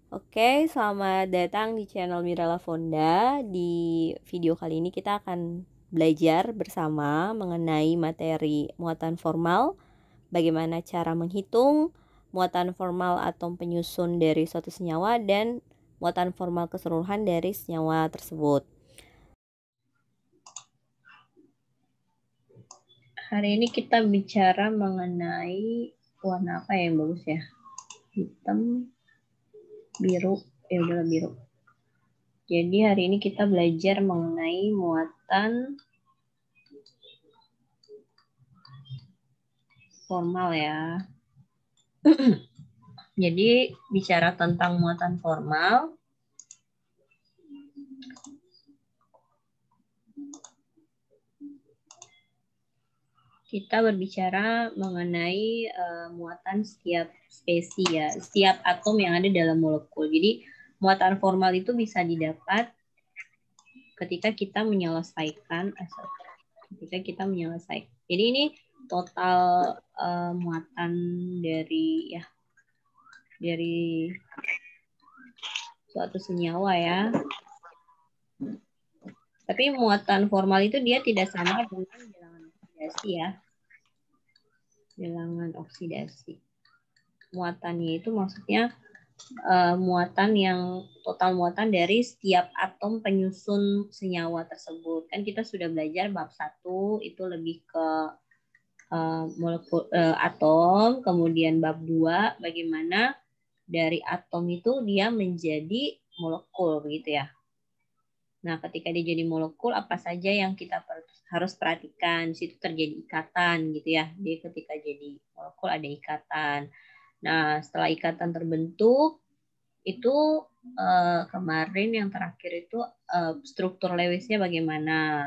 Oke, selamat datang di channel Mirala Fonda. Di video kali ini kita akan belajar bersama mengenai materi muatan formal, bagaimana cara menghitung muatan formal atom penyusun dari suatu senyawa dan muatan formal keseluruhan dari senyawa tersebut. Hari ini kita bicara mengenai warna apa yang bagus ya? Hitam, biru, ya udahlah biru. Jadi hari ini kita belajar mengenai muatan formal ya. Jadi bicara tentang muatan formal, kita berbicara mengenai muatan setiap spesies ya, setiap atom yang ada dalam molekul. Jadi muatan formal itu bisa didapat ketika kita menyelesaikan Jadi ini total muatan dari suatu senyawa ya. Tapi muatan formal itu dia tidak sama dengan bilangan oksidasi ya. Bilangan oksidasi. Muatannya itu maksudnya muatan yang total muatan dari setiap atom penyusun senyawa tersebut. Kan kita sudah belajar bab 1 itu lebih ke molekul atom, kemudian bab 2 bagaimana dari atom itu dia menjadi molekul begitu ya. Nah, ketika dia jadi molekul apa saja yang kita harus perhatikan? Di situ terjadi ikatan gitu ya. Dia ketika jadi molekul ada ikatan. Nah, setelah ikatan terbentuk itu kemarin yang terakhir itu struktur Lewisnya bagaimana?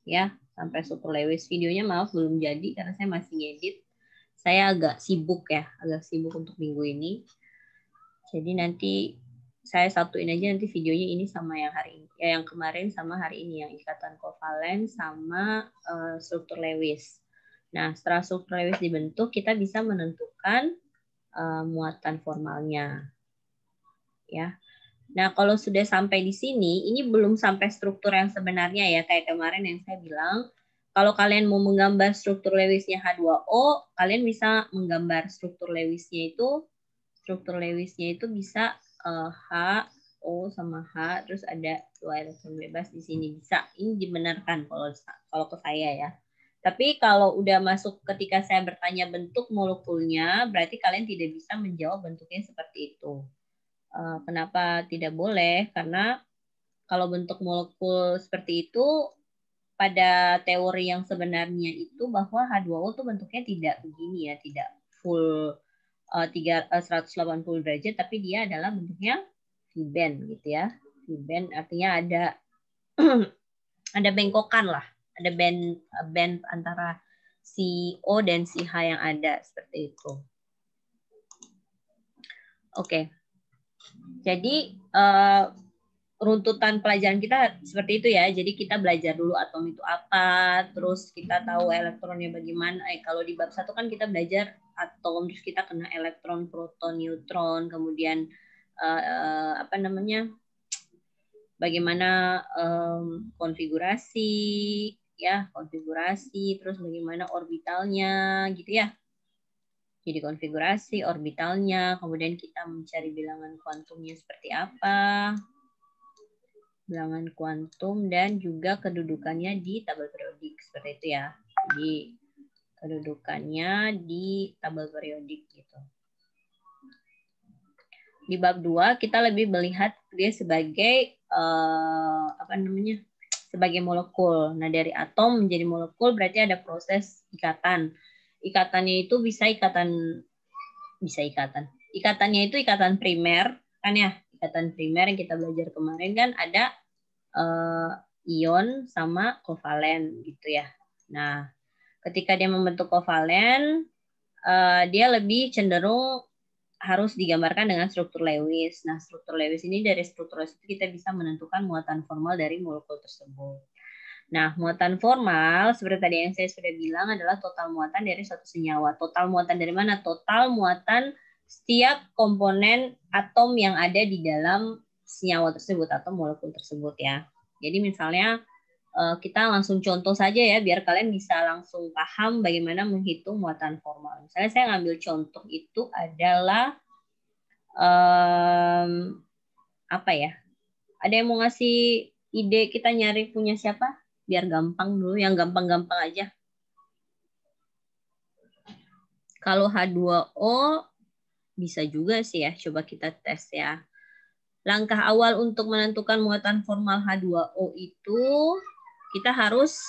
Ya, sampai struktur Lewis videonya maaf belum jadi karena saya masih ngedit. Saya agak sibuk untuk minggu ini. Jadi nanti saya satuin aja nanti videonya ini sama yang hari ini, yang kemarin sama hari ini, yang ikatan kovalen sama struktur Lewis. Nah, setelah struktur Lewis dibentuk, kita bisa menentukan muatan formalnya. Ya. Nah, kalau sudah sampai di sini, ini belum sampai struktur yang sebenarnya ya, kayak kemarin yang saya bilang. Kalau kalian mau menggambar struktur Lewisnya H2O, kalian bisa menggambar struktur Lewisnya itu bisa H, O sama H, terus ada 2 elektron bebas di sini. Bisa, ini dibenarkan kalau ke saya ya. Tapi kalau udah masuk ketika saya bertanya bentuk molekulnya, berarti kalian tidak bisa menjawab bentuknya seperti itu. Kenapa tidak boleh? Karena kalau bentuk molekul seperti itu, pada teori yang sebenarnya itu bahwa H2O tuh bentuknya tidak begini ya, tidak full 180 derajat, tapi dia adalah bentuknya V-bend gitu ya. V-bend artinya ada ada bengkokan lah, ada band antara si O dan si H yang ada seperti itu. Oke. Jadi runtutan pelajaran kita seperti itu ya. Jadi kita belajar dulu atom itu apa, terus kita tahu elektronnya bagaimana. Kalau di bab 1 kan kita belajar atom, terus kita kena elektron, proton, neutron, kemudian bagaimana konfigurasi, terus bagaimana orbitalnya gitu ya. Jadi konfigurasi orbitalnya, kemudian kita mencari bilangan kuantumnya seperti apa, bilangan kuantum, dan juga kedudukannya di tabel periodik seperti itu ya. Jadi kedudukannya di tabel periodik gitu. Di bab 2 kita lebih melihat dia sebagai sebagai molekul. Nah, dari atom menjadi molekul berarti ada proses ikatan. Ikatannya itu Ikatannya itu ikatan primer kan ya. Ikatan primer yang kita belajar kemarin kan ada ion sama kovalen gitu ya. Nah, ketika dia membentuk kovalen, dia lebih cenderung harus digambarkan dengan struktur Lewis. Nah, struktur Lewis ini dari struktur Lewis itu kita bisa menentukan muatan formal dari molekul tersebut. Nah, muatan formal seperti tadi yang saya sudah bilang adalah total muatan dari suatu senyawa. Total muatan dari mana? Total muatan setiap komponen atom yang ada di dalam senyawa tersebut atau molekul tersebut ya. Jadi misalnya kita langsung contoh saja ya biar kalian bisa langsung paham bagaimana menghitung muatan formal. Misalnya saya ngambil contoh itu adalah apa ya? Ada yang mau ngasih ide kita nyari punya siapa? Biar gampang dulu, yang gampang-gampang aja. Kalau H2O bisa juga sih ya, coba kita tes ya. Langkah awal untuk menentukan muatan formal H2O itu kita harus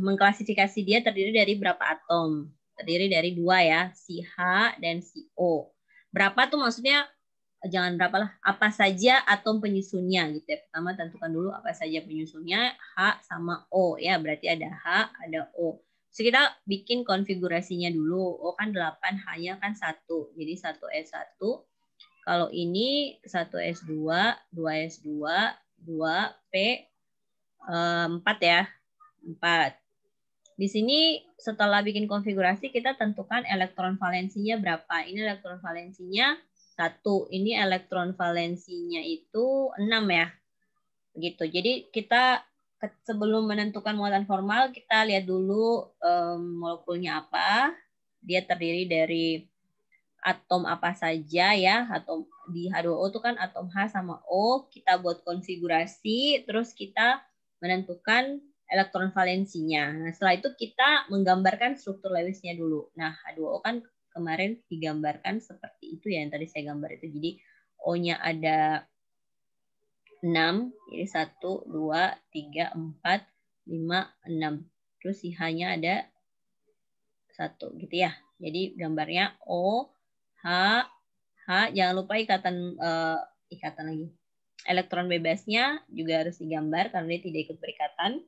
mengklasifikasi dia terdiri dari berapa atom. Terdiri dari 2 ya, si H dan si O. Berapa tuh maksudnya jangan berapa lah, apa saja atom penyusunnya gitu ya. Pertama tentukan dulu apa saja penyusunnya, H sama O ya, berarti ada H, ada O. So kita bikin konfigurasinya dulu. O kan 8, H-nya kan 1. Jadi 1S1. Kalau ini 1S2, 2S2, 2P 4 ya. 4. Di sini setelah bikin konfigurasi kita tentukan elektron valensinya berapa. Ini elektron valensinya 1. Ini elektron valensinya itu 6 ya. Begitu. Jadi kita sebelum menentukan muatan formal kita lihat dulu molekulnya apa. Dia terdiri dari atom apa saja ya. Atom di H2O itu kan atom H sama O. Kita buat konfigurasi terus kita menentukan elektron valensinya. Nah, setelah itu kita menggambarkan struktur Lewisnya dulu. Nah, H2O kan kemarin digambarkan seperti itu ya yang tadi saya gambar itu. Jadi O-nya ada 6, jadi 1, 2, 3, 4, 5, 6. Terus si H-nya ada 1 gitu ya. Jadi gambarnya O, H, H, jangan lupa ikatan lagi. Elektron bebasnya juga harus digambar karena dia tidak ikut berikatan.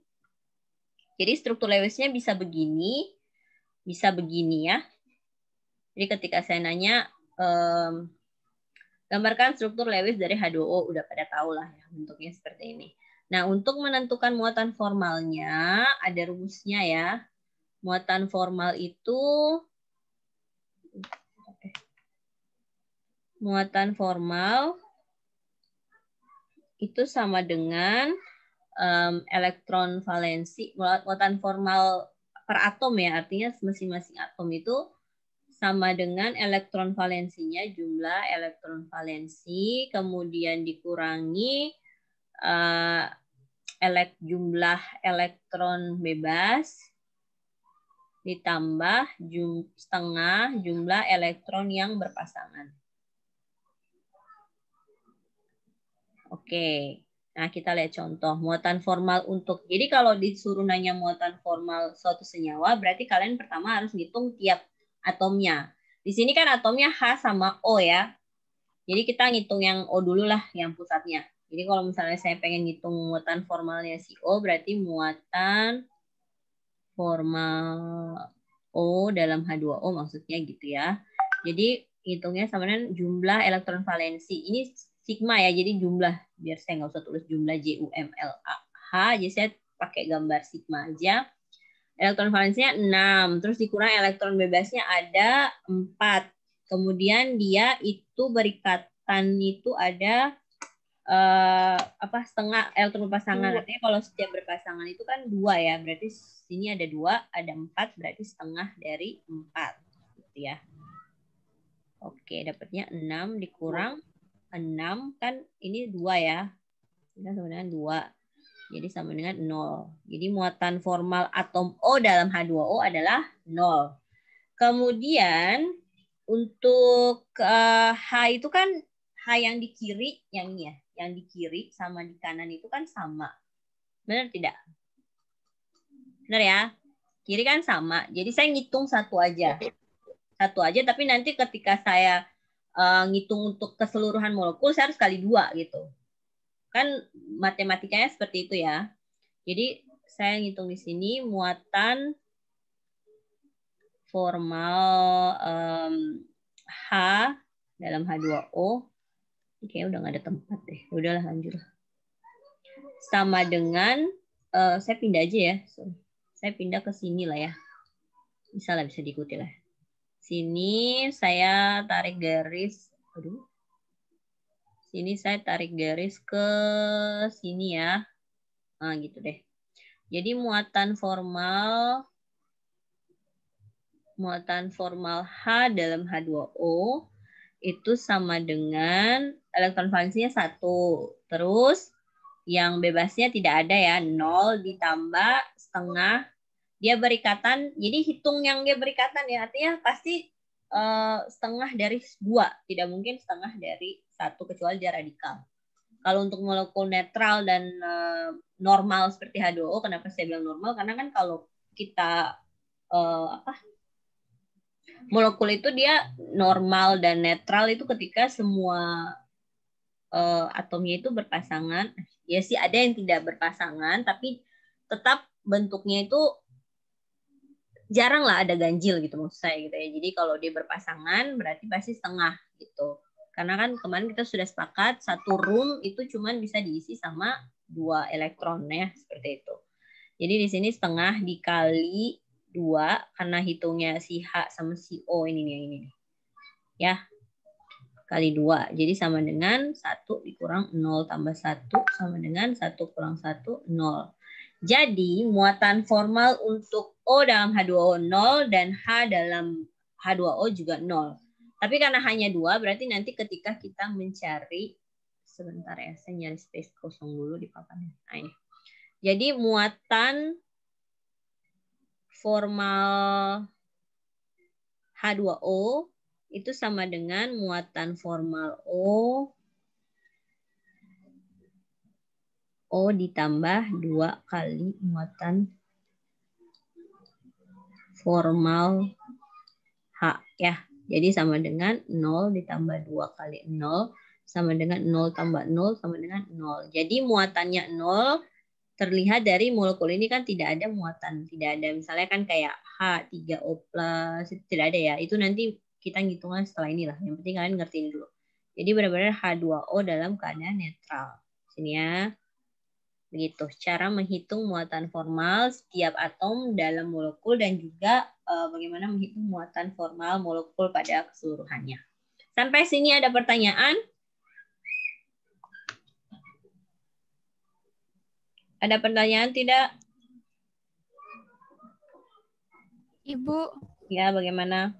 Jadi struktur Lewisnya bisa begini ya. Jadi ketika saya nanya, gambarkan struktur Lewis dari H2O, udah pada tahu lah ya bentuknya seperti ini. Nah, untuk menentukan muatan formalnya, ada rumusnya ya. Muatan formal itu, sama dengan elektron valensi, muatan formal per atom ya, artinya masing-masing atom itu sama dengan elektron valensinya, jumlah elektron valensi, kemudian dikurangi jumlah elektron bebas, ditambah setengah jumlah elektron yang berpasangan. Oke. Nah, kita lihat contoh muatan formal untuk. Jadi kalau disuruh nanya muatan formal suatu senyawa, berarti kalian pertama harus ngitung tiap atomnya. Di sini kan atomnya H sama O ya. Jadi kita ngitung yang O dulu lah, yang pusatnya. Jadi kalau misalnya saya pengen ngitung muatan formalnya si O, berarti muatan formal O dalam H2O maksudnya gitu ya. Jadi hitungnya sama dengan jumlah elektron valensi. Ini sigma ya, jadi jumlah. Biar saya nggak usah tulis jumlah JUMLAH, jadi saya pakai gambar sigma aja. Elektron valensinya 6, terus dikurang elektron bebasnya ada 4. Kemudian dia itu berikatan itu ada setengah elektron berpasangan. Artinya kalau setiap berpasangan itu kan 2 ya, berarti sini ada 2, ada 4, berarti setengah dari 4 gitu ya. Oke, dapatnya 6 dikurang 6 kan ini 2 ya. Ini sama dengan 2. Jadi sama dengan 0. Jadi muatan formal atom O dalam H2O adalah 0. Kemudian untuk H itu kan H yang di kiri, yang ini ya, yang di kiri sama di kanan itu kan sama. Benar tidak? Benar ya? Kiri kan sama. Jadi saya ngitung satu aja. Satu aja, tapi nanti ketika saya ngitung untuk keseluruhan molekul, saya harus kali 2 gitu. Kan matematikanya seperti itu ya. Jadi saya ngitung di sini muatan formal H dalam H2O. Kayaknya udah nggak ada tempat deh. Udahlah lanjut. Sama dengan, saya pindah aja ya. Saya pindah ke sini lah ya. Bisa lah, bisa diikuti lah. Sini saya tarik garis. Aduh. Sini saya tarik garis ke sini ya. Nah, gitu deh. Jadi muatan formal H dalam H2O itu sama dengan elektron valensinya 1. Terus yang bebasnya tidak ada ya, 0 ditambah setengah. Dia berikatan, jadi hitung yang dia berikatan ya, artinya pasti setengah dari 2. Tidak mungkin setengah dari 1 kecuali dia radikal. Kalau untuk molekul netral dan normal seperti H2O, kenapa saya bilang normal? Karena kan kalau kita molekul itu dia normal dan netral itu ketika semua atomnya itu berpasangan. Ya sih ada yang tidak berpasangan, tapi tetap bentuknya itu jarang lah ada ganjil gitu maksud saya gitu ya. Jadi kalau dia berpasangan berarti pasti setengah gitu. Karena kan kemarin kita sudah sepakat satu room itu cuman bisa diisi sama 2 elektron ya, seperti itu. Jadi di sini setengah dikali 2 karena hitungnya si H sama si O ini nih. Ya. Kali 2. Jadi sama dengan 1 dikurang 0 tambah 1 sama dengan 1 kurang 1, 0. Jadi muatan formal untuk O dalam H2O 0 dan H dalam H2O juga 0. Tapi karena hanya 2 berarti nanti ketika kita mencari, sebentar ya saya nyari space kosong dulu di papannya. Nah ini. Jadi muatan formal H2O itu sama dengan muatan formal O ditambah 2 kali muatan formal H ya. Jadi sama dengan 0 ditambah 2 kali 0 sama dengan 0 tambah 0 sama dengan 0. Jadi muatannya 0 terlihat dari molekul ini kan tidak ada muatan. Tidak ada misalnya kan kayak H3O+, itu tidak ada ya. Itu nanti kita ngitungnya setelah inilah. Yang penting kalian ngertiin dulu. Jadi benar-benar H2O dalam keadaan netral. Sini ya. Begitu cara menghitung muatan formal setiap atom dalam molekul dan juga bagaimana menghitung muatan formal molekul pada keseluruhannya. Sampai sini ada pertanyaan? Ada pertanyaan tidak? Ibu, Ya, bagaimana?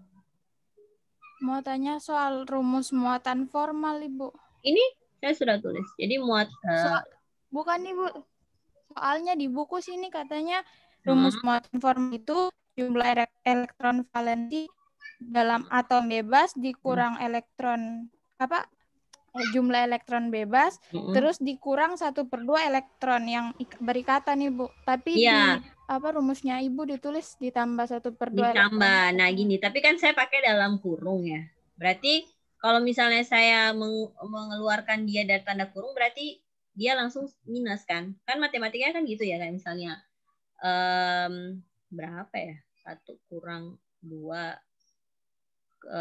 mau tanya soal rumus muatan formal, Ibu. Ini saya sudah tulis. Jadi Bukan, Ibu. Soalnya di buku sini katanya rumus muatan formal itu jumlah elektron valensi dalam atom bebas dikurang jumlah elektron bebas terus dikurang 1/2 elektron yang berikatan, Ibu. Tapi di rumusnya Ibu ditulis ditambah 1/2 ditambah. Nah gini, tapi kan saya pakai dalam kurung ya. Berarti kalau misalnya saya mengeluarkan dia dari tanda kurung berarti dia langsung minus kan? Kan matematikanya kan gitu ya, kayak misalnya berapa ya? 1 kurang 2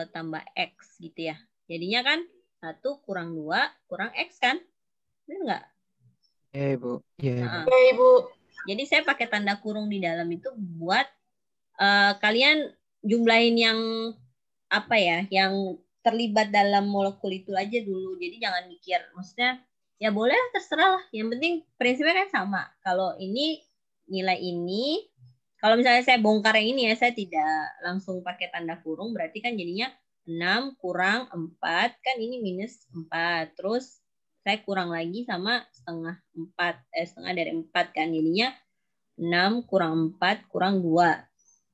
tambah X gitu ya. Jadinya kan 1 kurang 2 kurang X kan? Benar nggak? Iya, Ibu. Iya, Ibu. Jadi saya pakai tanda kurung di dalam itu buat kalian jumlahin yang yang terlibat dalam molekul itu aja dulu. Jadi jangan mikir, maksudnya ya boleh terserah lah. Yang penting prinsipnya kan sama. Kalau ini nilai ini, kalau misalnya saya bongkar yang ini ya, saya tidak langsung pakai tanda kurung, berarti kan jadinya 6 kurang 4, kan ini minus 4. Terus saya kurang lagi sama setengah dari 4 kan, jadinya 6 kurang 4 kurang 2.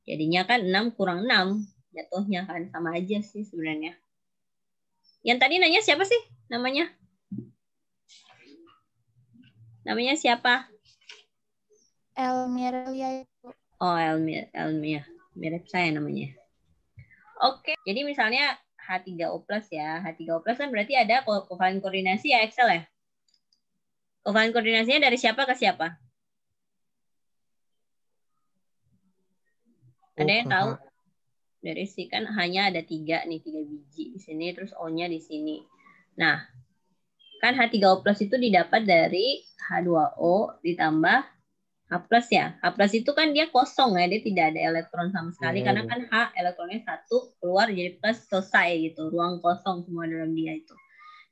Jadinya kan 6 kurang 6. Jatuhnya kan sama aja sih sebenarnya. Yang tadi nanya siapa sih namanya? Namanya siapa? Elmirelia. Oh, Elmia. Mirip saya namanya. Oke, jadi misalnya H3O+ ya. H3O+ kan berarti ada kovalen koordinasi ya, Excel ya? Kovalen koordinasinya dari siapa ke siapa? Ada yang tahu? Dari si kan hanya ada 3 nih, 3 biji di sini, terus O-nya di sini. Nah, kan H3O+ itu didapat dari H2O ditambah H plus ya. H plus itu kan dia kosong ya, dia tidak ada elektron sama sekali Iya, karena Bu. kan H elektronnya 1 keluar jadi plus selesai gitu. Ruang kosong semua dalam dia itu.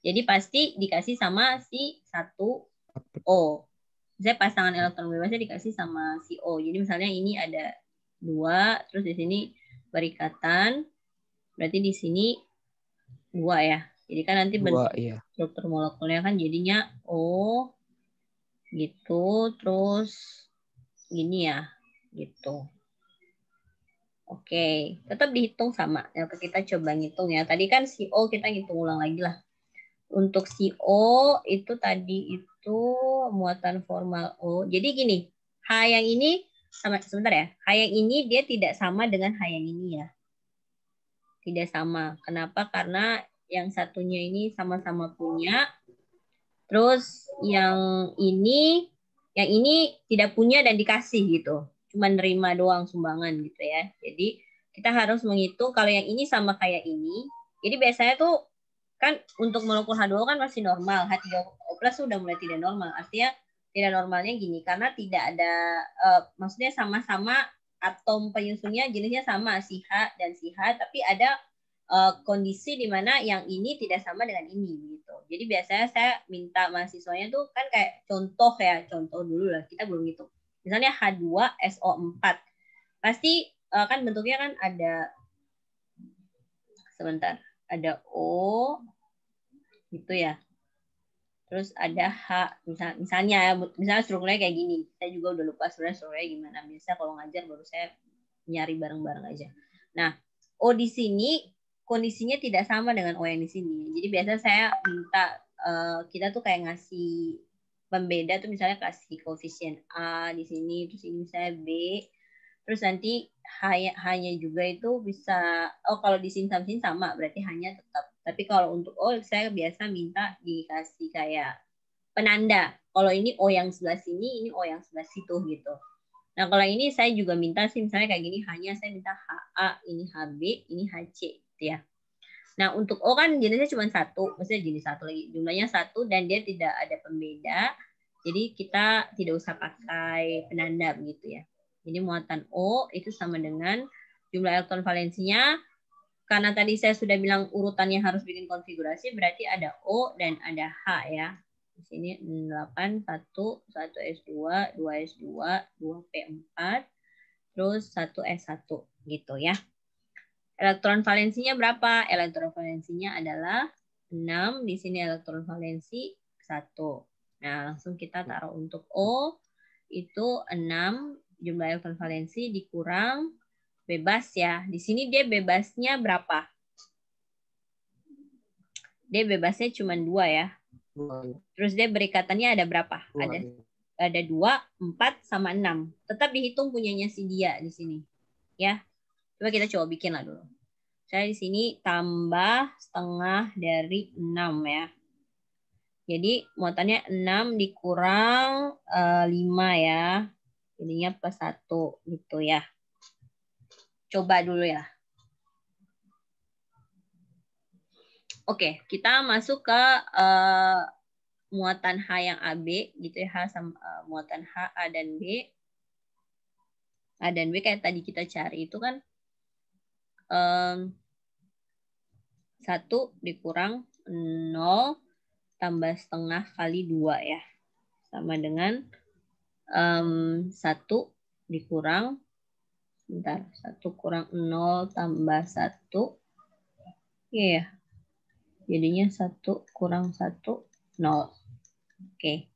Jadi pasti dikasih sama si 1O. Saya pasangan elektron bebasnya dikasih sama si O. Jadi misalnya ini ada 2, terus di sini berikatan, berarti di sini 2 ya. Jadi kan nanti 2, bentuk iya. struktur molekulnya kan jadinya O gitu, terus gini ya, gitu. Oke, tetap dihitung sama. Ya, kita coba ngitung ya. Tadi kan si O kita ngitung ulang lagi lah. Untuk si O itu tadi itu muatan formal O. Jadi gini, H yang ini sama sebentar ya. H yang ini dia tidak sama dengan H yang ini ya. Tidak sama. Kenapa? Karena yang satunya ini sama-sama punya. Terus yang ini tidak punya dan dikasih gitu. Cuma nerima doang sumbangan gitu ya. Jadi kita harus menghitung kalau yang ini sama kayak ini. Jadi biasanya tuh kan untuk molekul H2O kan masih normal. H3O plus sudah mulai tidak normal. Artinya tidak normalnya gini karena tidak ada maksudnya sama-sama atom penyusunnya jenisnya sama si H dan si H, tapi ada kondisi di mana yang ini tidak sama dengan ini gitu. Jadi biasanya saya minta mahasiswanya tuh kan kayak contoh dulu lah, kita belum hitung. Misalnya H2SO4. Pasti kan bentuknya kan ada sebentar, ada O gitu ya. Terus ada H, misalnya strukturnya kayak gini. Saya juga udah lupa sebenarnya strukturnya gimana. Biasa kalau ngajar baru saya nyari bareng-bareng aja. Nah, O di sini kondisinya tidak sama dengan O yang di sini. Jadi biasa saya minta kita tuh kayak ngasih pembeda tuh misalnya kasih koefisien A di sini, terus ini misalnya B, terus nanti H-nya juga itu bisa, kalau di sini sama berarti H-nya tetap. Tapi kalau untuk O saya biasa minta dikasih kayak penanda. Kalau ini O yang sebelah sini, ini O yang sebelah situ gitu. Nah, kalau ini saya juga minta sih misalnya kayak gini, hanya saya minta HA, ini HB, ini HC gitu ya. Nah, untuk O kan jenisnya cuma satu, maksudnya jenis satu lagi, jumlahnya satu dan dia tidak ada pembeda. Jadi kita tidak usah pakai penanda begitu ya. Jadi muatan O itu sama dengan jumlah elektron valensinya. Karena tadi saya sudah bilang urutannya harus bikin konfigurasi, berarti ada O dan ada H ya. Di sini 8, 1, 1S2, 2S2, 2P4, terus 1S1 gitu ya. Elektron valensinya berapa? Elektron valensinya adalah 6. Di sini elektron valensi 1. Nah, langsung kita taruh untuk O itu 6 jumlah elektron valensi dikurang bebas ya. Di sini dia bebasnya berapa? Dia bebasnya cuma 2 ya. 2. Terus dia berikatannya ada berapa? 2. Ada 2, 4, sama 6. Tetap dihitung punyanya si dia di sini. Ya. Coba kita coba bikin lah dulu. Saya di sini tambah setengah dari 6 ya. Jadi muatannya 6 dikurang 5 ya. Jadinya plus 1 gitu ya. Coba dulu ya. Oke, kita masuk ke muatan H yang AB gitu ya. H sama muatan H, A dan B. A dan B kayak tadi kita cari itu kan 1 dikurang 0 tambah setengah kali 2 ya. Sama dengan 1 dikurang, bentar, 1 kurang 0 tambah 1. Iya, jadinya 1 kurang 1, 0. Oke.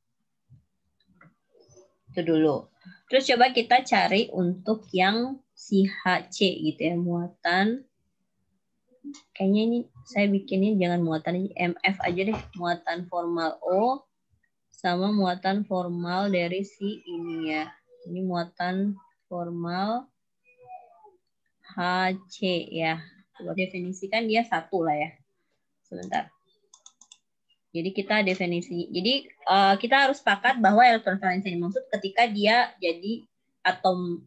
Itu dulu. Terus coba kita cari untuk yang si HC gitu ya, muatan. Kayaknya ini saya bikinnya jangan muatan MF aja deh, muatan formal O sama muatan formal dari si ini ya. Ini muatan formal HC ya. Coba definisikan dia 1 lah ya. Sebentar. Jadi kita definisi. Jadi kita harus sepakat bahwa elektron valensi yang dimaksud ketika dia jadi atom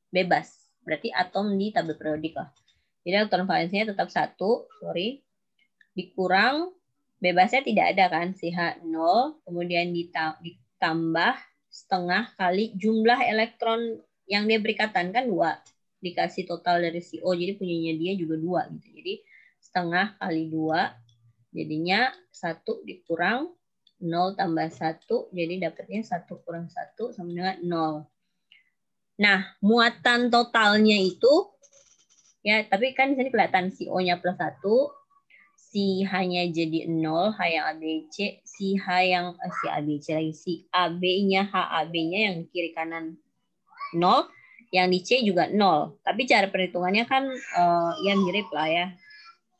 bebas. Berarti atom di tabel periodik lah. Jadi elektron valensinya tetap 1, dikurang bebasnya tidak ada kan, si H0, kemudian ditambah setengah kali jumlah elektron yang dia berikatan, kan 2. Dikasih total dari CO, jadi punyanya dia juga 2 gitu. Jadi setengah kali 2, jadinya 1 dikurang 0 tambah 1, jadi dapatnya 1 kurang 1 sama dengan 0. Nah, muatan totalnya itu, ya tapi kan di sini kelihatan CO-nya plus 1, si H-nya jadi 0, H yang ABC, si H yang si ABC lagi, si AB-nya, HAB-nya yang kiri kanan 0, yang di C juga 0. Tapi cara perhitungannya kan ya mirip lah ya.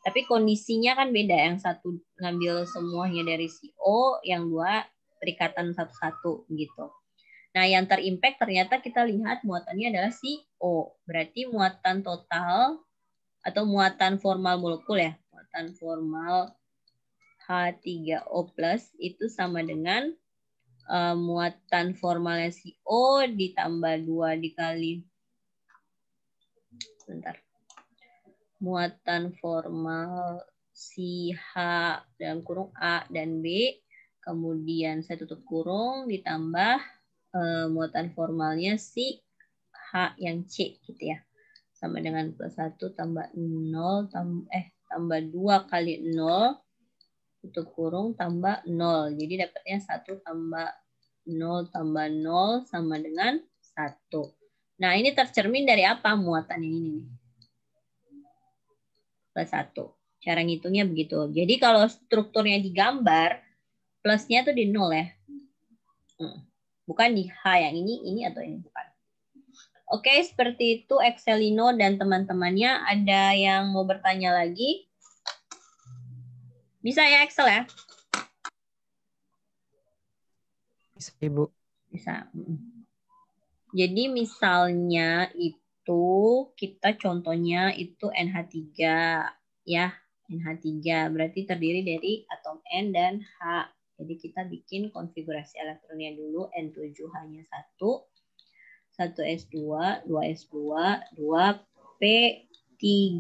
Tapi kondisinya kan beda, yang satu ngambil semuanya dari CO, yang 2 perikatan satu-satu gitu. Nah, yang terimpact ternyata kita lihat muatannya adalah CO. Berarti muatan total atau muatan formal molekul ya. Muatan formal H3O+ itu sama dengan muatan formalnya CO ditambah 2 dikali muatan formal si H dalam kurung A dan B, kemudian saya tutup kurung ditambah muatan formalnya si H yang C gitu ya. Sama dengan plus 1 tambah 0 tambah 2 kali 0 tutup kurung tambah 0. Jadi dapatnya 1 tambah 0 tambah 0 sama dengan 1. Nah, ini tercermin dari apa muatan yang ini nih? Plus 1. Cara ngitungnya begitu. Jadi kalau strukturnya digambar, plusnya tuh di 0 ya. Bukan di H yang ini atau ini, bukan. Oke, seperti itu Excelino dan teman-temannya. Ada yang mau bertanya lagi? Bisa ya Excel ya? Bisa, Ibu. Bisa. Jadi misalnya itu kita contohnya itu NH3 ya. NH3 berarti terdiri dari atom N dan H. Jadi kita bikin konfigurasi elektronnya dulu. N7 hanya 1. 1s2, 2s2, 2p3.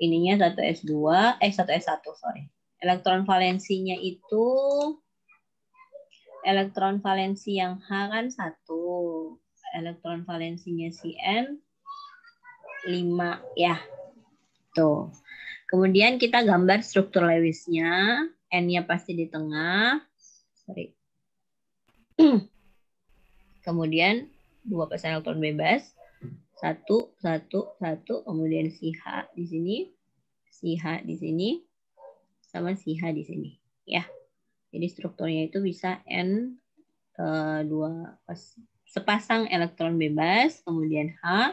Ininya 1s2, 1s1, sorry. Elektron valensinya itu elektron valensi yang H kan 1. Elektron valensinya si N 5 ya. Tuh. Kemudian kita gambar struktur Lewisnya. N-nya pasti di tengah. Sorry. Kemudian 2 pasang elektron bebas. 1, 1, 1. Kemudian si H di sini. Si H di sini. Sama si H di sini. Ya. Jadi strukturnya itu bisa N 2 sepasang elektron bebas, kemudian H,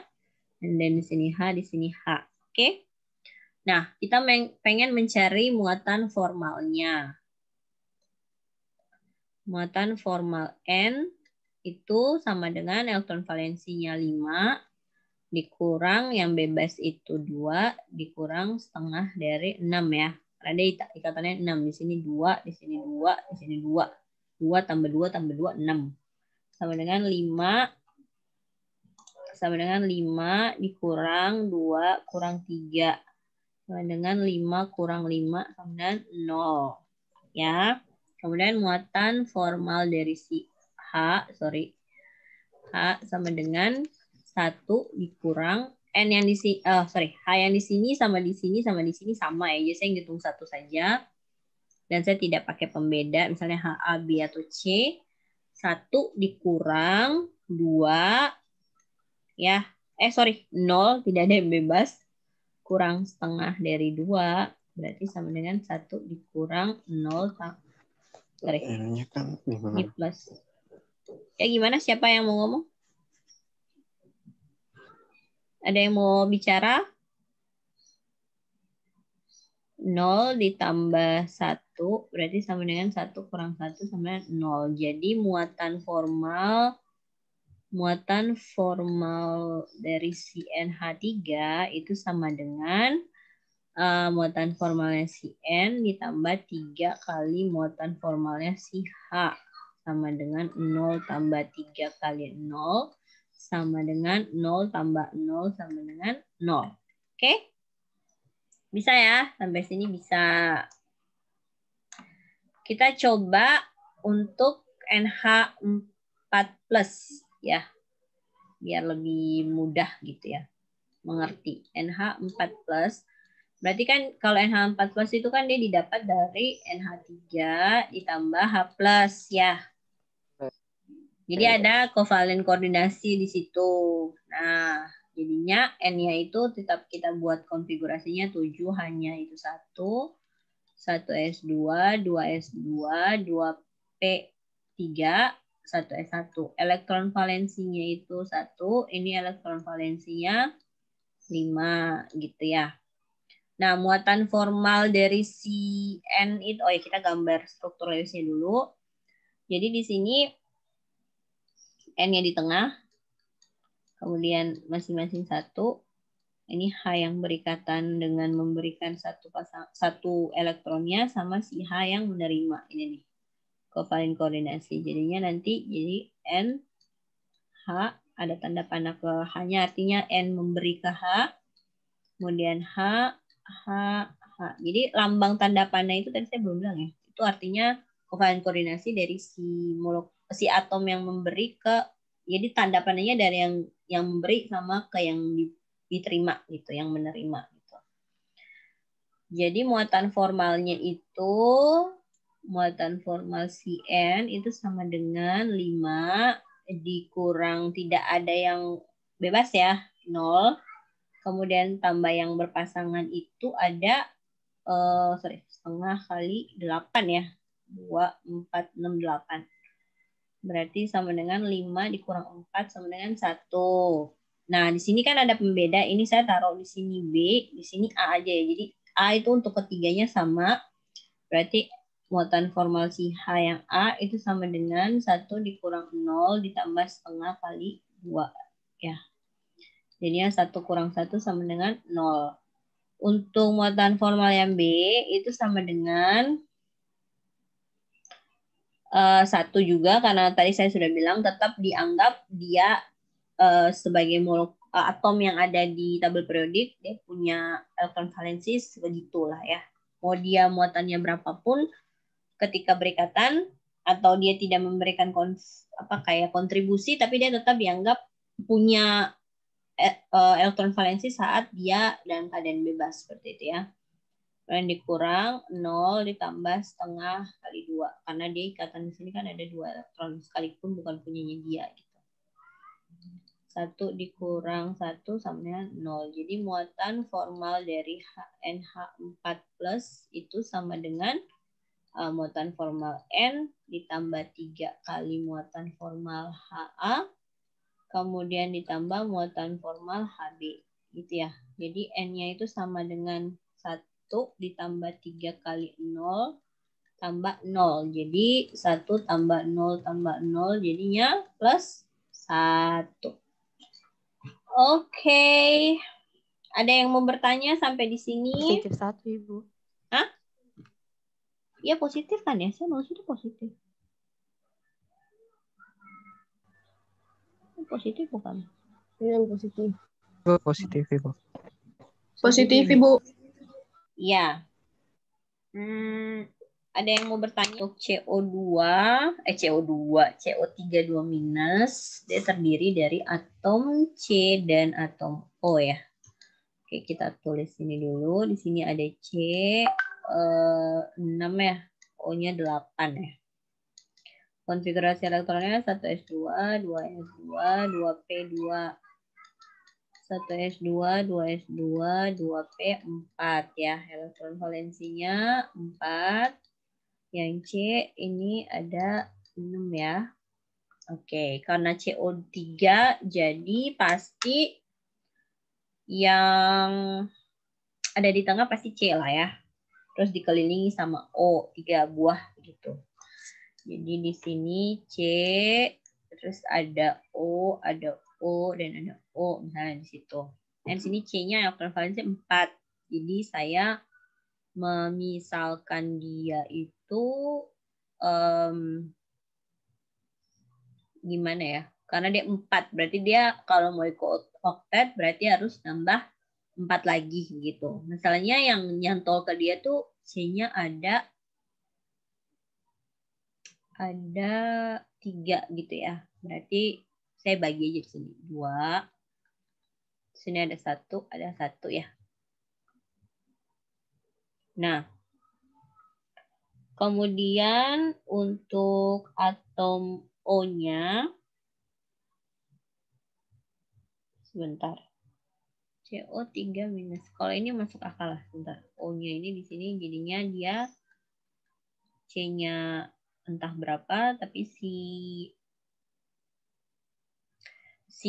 dan di sini H, di sini H. Oke. Nah, kita pengen mencari muatan formalnya. Muatan formal N itu sama dengan elektron valensinya 5 dikurang yang bebas itu 2 dikurang setengah dari 6 ya. Ada ikatannya 6, di sini 2, di sini 2, di sini 2. 2 tambah 2 tambah 2 6. Sama dengan 5 dikurang 2 kurang 3 sama dengan 5 kurang 5 sama dengan 0 ya. Kemudian muatan formal dari si H sama dengan 1 dikurang N yang di sini H yang di sini sama di sini sama di sini sama ya. Jadi saya ngitung 1 saja. Dan saya tidak pakai pembeda misalnya H, A, B atau C. 1 dikurang 2 ya. 0 tidak ada yang bebas. Kurang setengah dari 2 berarti sama dengan 1 dikurang 0 N-nya kan 5. Ini plus. Ya gimana? Siapa yang mau ngomong? Ada yang mau bicara? 0 ditambah 1 berarti sama dengan 1 kurang 1 sama dengan 0. Jadi muatan formal dari CnH3 itu sama dengan muatan formalnya si N ditambah 3 kali muatan formalnya si H. Sama dengan 0 tambah 3 kali 0. Sama dengan 0 tambah 0 sama dengan 0. Oke? Bisa ya? Sampai sini bisa. Kita coba untuk NH4 plus ya. Biar lebih mudah gitu ya mengerti. NH4 plus. Berarti kan kalau NH4 plus itu kan dia didapat dari NH3 ditambah H plus ya. Jadi ada kovalen koordinasi di situ. Nah, jadinya N-nya itu tetap kita buat konfigurasinya 7 hanya itu 1 S2, 2 S2, 2 P3, 1 S1. Elektron valensinya itu 1, ini elektron valensinya 5 gitu ya. Nah, muatan formal dari si N itu, oh ya kita gambar struktur Lewisnya dulu. Jadi di sini N-nya di tengah, kemudian masing-masing 1. Ini H yang berikatan dengan memberikan satu elektronnya sama si H yang menerima. Ini nih, kovalen koordinasi. Jadinya nanti jadi N, H, ada tanda panah ke H-nya, artinya N memberi ke H, kemudian H, H, H. Jadi lambang tanda panah itu tadi saya belum bilang ya. Itu artinya kovalen koordinasi dari si atom yang memberi ke, jadi tanda panahnya dari yang memberi sama ke yang diterima gitu, yang menerima gitu. Jadi muatan formalnya itu, muatan formal Cn itu sama dengan 5 dikurang tidak ada yang bebas ya, 0. Kemudian tambah yang berpasangan itu ada setengah kali 8 ya. 2, 4, 6, 8. Berarti sama dengan 5 dikurang 4 sama dengan 1. Nah, di sini kan ada pembeda. Ini saya taruh di sini B, di sini A aja ya. Jadi A itu untuk ketiganya sama. Berarti muatan formal si H yang A itu sama dengan 1 dikurang 0 ditambah setengah kali 2 ya. Jadinya 1 kurang 1 sama dengan 0. Untuk muatan formal yang B itu sama dengan 1 juga, karena tadi saya sudah bilang tetap dianggap dia sebagai atom yang ada di tabel periodik, dia punya elektron valensi sebegitulah ya. Mau dia muatannya berapapun, ketika berikatan atau dia tidak memberikan kontribusi, tapi dia tetap dianggap punya elektron valensi saat dia dalam keadaan bebas seperti itu ya. Kemudian dikurang 0 ditambah setengah kali 2. Karena dia ikatan di sini kan ada 2 elektron sekalipun bukan punyanya dia gitu. 1 dikurang 1 sama dengan 0. Jadi muatan formal dari NH4 plus itu sama dengan muatan formal N ditambah 3 kali muatan formal HA. Kemudian ditambah muatan formal HB. Gitu ya. Jadi N-nya itu sama dengan 1 ditambah 3 kali 0 tambah 0. Jadi 1 tambah 0 tambah 0 jadinya plus 1. Oke. Ada yang mau bertanya sampai di sini? Positif 1, Ibu. Hah? Iya positif kan ya? Saya nulis itu positif. Positif bukan? Iya, positif. Positif, Ibu. Positif, Ibu. Iya. Ada yang mau bertanya untuk CO3 2-, dia terdiri dari atom C dan atom O ya. Oke, kita tulis ini dulu. Di sini ada C 6 ya, O-nya 8 ya. Konfigurasi elektronnya 1s2, 2s2, 2p2. 1s2, 2s2, 2p4 ya. Elektron valensinya 4. Yang C ini ada 6 ya. Oke, karena CO3 jadi pasti yang ada di tengah pasti C lah ya. Terus dikelilingi sama O, 3 buah gitu. Jadi di sini C, terus ada O, dan ada O misalnya di situ. Dan di sini C-nya elektron valensi 4. Jadi saya memisalkan dia itu gimana ya? Karena dia 4, berarti dia kalau mau ikut oktet berarti harus nambah 4 lagi gitu. Misalnya yang nyantol ke dia tuh C-nya ada 3 gitu ya. Berarti saya bagi aja di sini. 2. Sini ada 1 ya. Nah, kemudian untuk atom O-nya, sebentar. CO3 minus. Kalau ini masuk akal lah, sebentar. O-nya ini di sini jadinya dia C-nya entah berapa, tapi si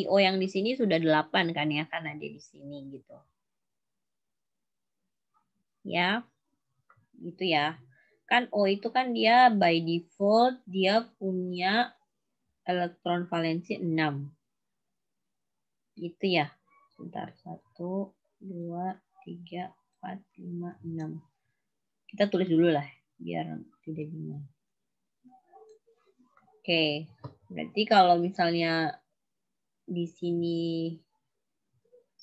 O yang di sini sudah 8 kan ya, karena dia di sini gitu. Ya, gitu ya. Kan O itu kan dia by default dia punya elektron valensi 6. Gitu ya. Sebentar, 1, 2, 3, 4, 5, 6. Kita tulis dulu lah, biar tidak bingung. Oke, berarti kalau misalnya di sini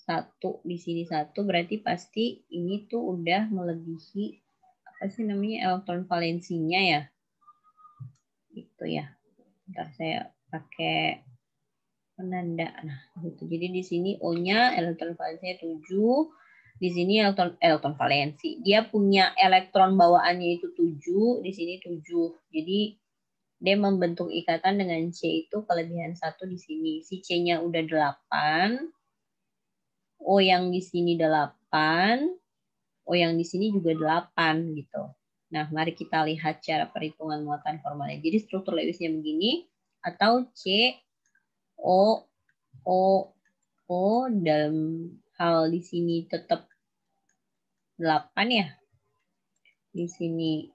1, di sini 1, berarti pasti ini tuh udah melebihi apa sih namanya elektron valensinya ya. Gitu ya. Ntar saya pakai penanda. Nah, gitu. Jadi di sini O-nya elektron valensinya 7. Di sini elektron valensi. Dia punya elektron bawaannya itu 7, di sini 7. Jadi dia membentuk ikatan dengan C itu kelebihan 1 di sini. Si C-nya udah 8. O yang di sini 8. O yang di sini juga 8 gitu. Nah, mari kita lihat cara perhitungan muatan formalnya. Jadi struktur Lewisnya begini, atau C O dalam hal di sini tetap 8 ya. Di sini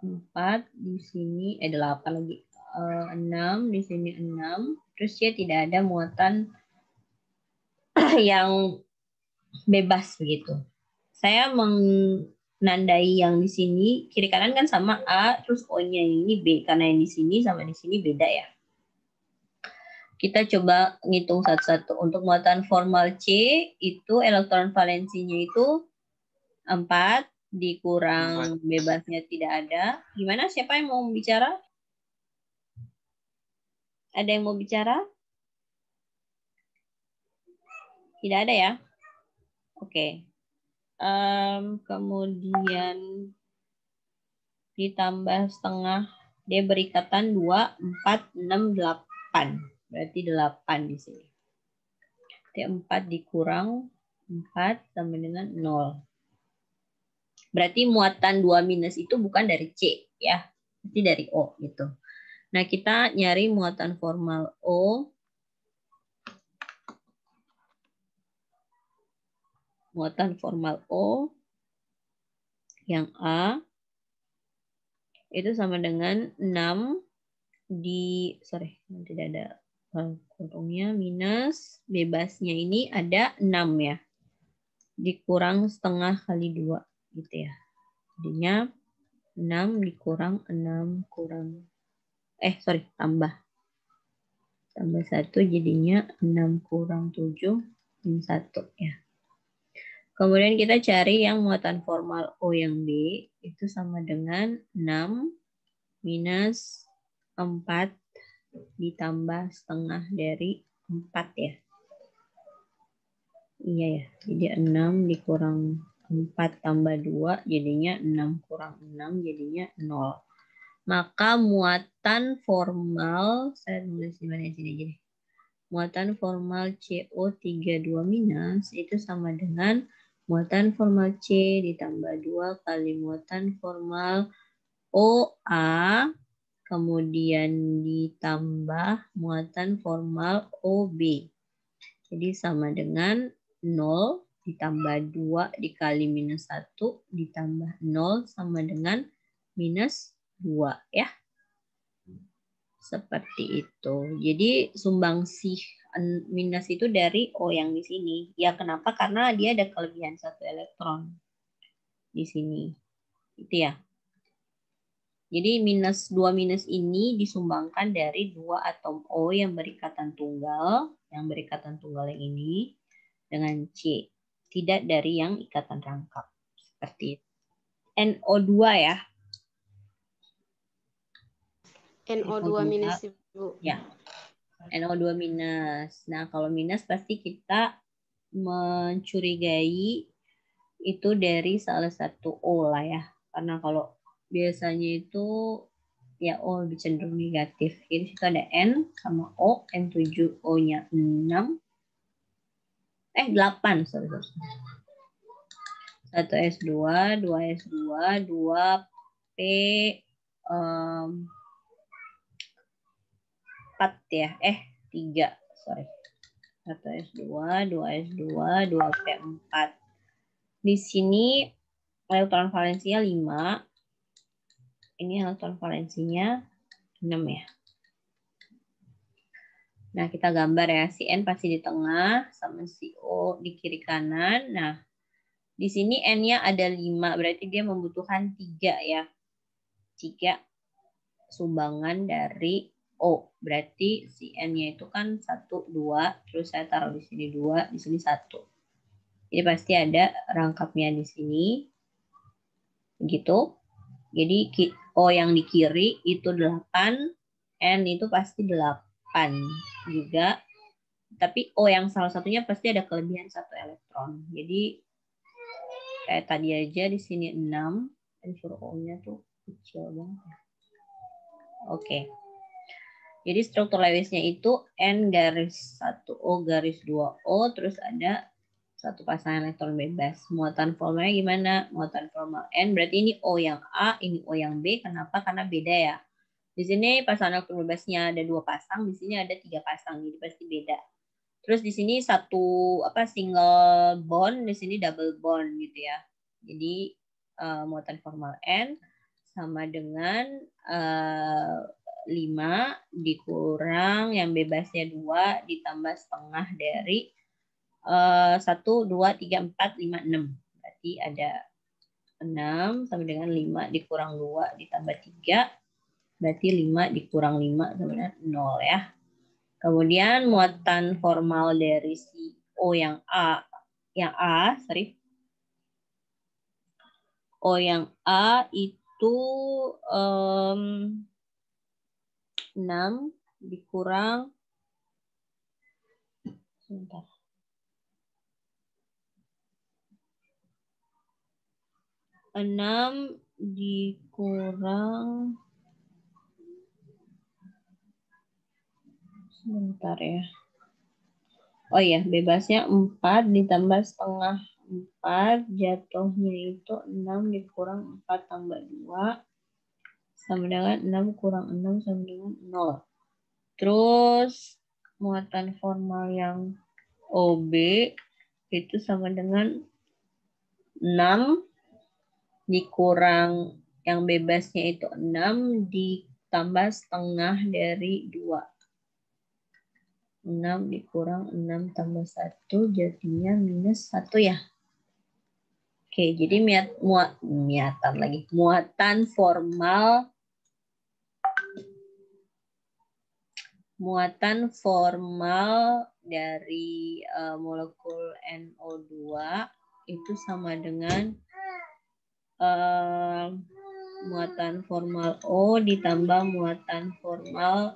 4, di sini 8 lagi. 6, di sini 6. Terus C tidak ada muatan yang bebas begitu. Saya menandai yang di sini kiri kanan kan sama A, terus O-nya ini B karena yang di sini sama di sini beda ya. Kita coba ngitung satu-satu. Untuk muatan formal C itu elektron valensinya itu 4 dikurang bebasnya tidak ada. Gimana? Siapa yang mau bicara? Ada yang mau bicara? Tidak ada ya? Oke. Kemudian ditambah setengah, dia berikatan 2, 4, 6, 8. Berarti 8 di sini. Berarti 4 dikurang 4 sama dengan 0. Berarti muatan 2 minus itu bukan dari C ya. Berarti dari O gitu. Nah, kita nyari muatan formal O. Muatan formal O yang A itu sama dengan 6 tidak ada kurungnya, minus bebasnya ini ada 6 ya. Dikurang setengah kali 2 gitu ya. Jadinya 6 dikurang 6 kurang tambah 1 jadinya 6 kurang 7 min 1 ya. Kemudian kita cari yang muatan formal O yang B itu sama dengan 6 minus 4 ditambah setengah dari 4 ya. Iya ya, jadi 6 dikurang 4 tambah 2 jadinya 6 kurang 6 jadinya 0. Maka muatan formal, saya tulis di mana sini aja deh. Muatan formal CO32 minus itu sama dengan muatan formal C ditambah 2 kali muatan formal OA kemudian ditambah muatan formal OB. Jadi sama dengan 0 ditambah 2 dikali minus 1 ditambah 0 sama dengan minus 2 ya. Seperti itu. Jadi sumbangsih minus itu dari O yang di sini. Ya kenapa? Karena dia ada kelebihan 1 elektron di sini. Itu ya. Jadi minus 2 minus ini disumbangkan dari 2 atom O yang berikatan tunggal. Yang berikatan tunggal yang ini dengan C. Tidak dari yang ikatan rangkap. Seperti itu. NO2 ya. NO2 minus Ibu. Ya, NO2 minus. Nah, kalau minus pasti kita mencurigai itu dari salah satu O lah ya. Karena kalau biasanya itu ya O lebih cenderung negatif. Jadi situ ada N sama O, N7, O-nya 6. 8, sorry. 1 S2, 2 S2, 2 P, 4 ya. 3, sorry. 1 S2, 2 S2, 2 P4. Di sini elektron valensinya 5. Ini elektron valensinya 6 ya. Nah, kita gambar ya. Si N pasti di tengah sama si O di kiri kanan. Nah, di sini N-nya ada 5. Berarti dia membutuhkan 3 ya. 3 sumbangan dari O. Berarti si N-nya itu kan 1, 2. Terus saya taruh di sini 2, di sini 1. Jadi pasti ada rangkapnya di sini. Begitu. Jadi O yang di kiri itu 8. N itu pasti 8 juga. Tapi O yang salah satunya pasti ada kelebihan 1 elektron. Jadi kayak tadi aja di sini 6. Unsur O-nya tuh kecil banget. Oke. Jadi struktur Lewisnya itu N garis 1O garis 2O. Terus ada satu pasangan elektron bebas. Muatan formalnya gimana? Muatan formal N berarti ini O yang A, ini O yang B. Kenapa? Karena beda ya. Di sini pasangan elektron bebasnya ada 2 pasang, di sini ada 3 pasang, jadi pasti beda. Terus di sini satu single bond, di sini double bond gitu ya. Jadi muatan formal N sama dengan 5 dikurang yang bebasnya 2 ditambah setengah dari 1, 2, 3, 4, 5, 6. Berarti ada 6 sama dengan 5 dikurang 2 ditambah 3. Berarti 5 dikurang 5 sama dengan 0 ya. Kemudian muatan formal dari si O yang A. O yang A itu 6 dikurang 6 dikurang sebentar ya. Oh ya, bebasnya 4 ditambah setengah 4, jatuhnya itu 6 dikurang 4 tambah 2 sama dengan 6 kurang 6 sama dengan 0. Terus muatan formal yang OB itu sama dengan 6 dikurang yang bebasnya itu 6 ditambah setengah dari 2. 6 dikurang 6 tambah 1 jadinya minus 1 ya. Oke, jadi muatan formal dari molekul NO2 itu sama dengan muatan formal O ditambah muatan formal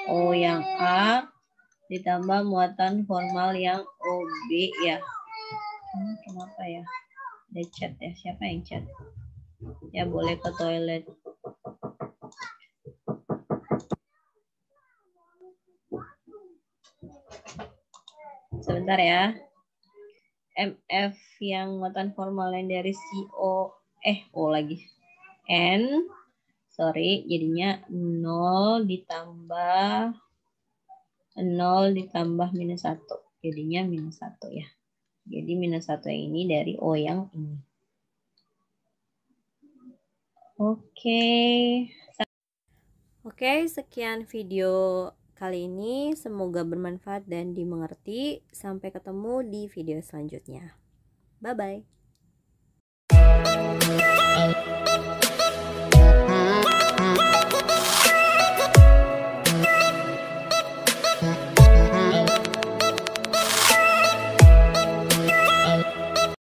O yang A ditambah muatan formal yang OB ya. Kenapa ya? Ada chat ya. Siapa yang chat? Ya boleh ke toilet. Sebentar ya. MF yang muatan formal yang dari CO O lagi. N. Sorry, jadinya 0 ditambah minus 1. Jadinya minus 1 ya. Jadi minus 1 yang ini dari O yang ini. Oke, sekian video kali ini. Semoga bermanfaat dan dimengerti. Sampai ketemu di video selanjutnya. Bye-bye.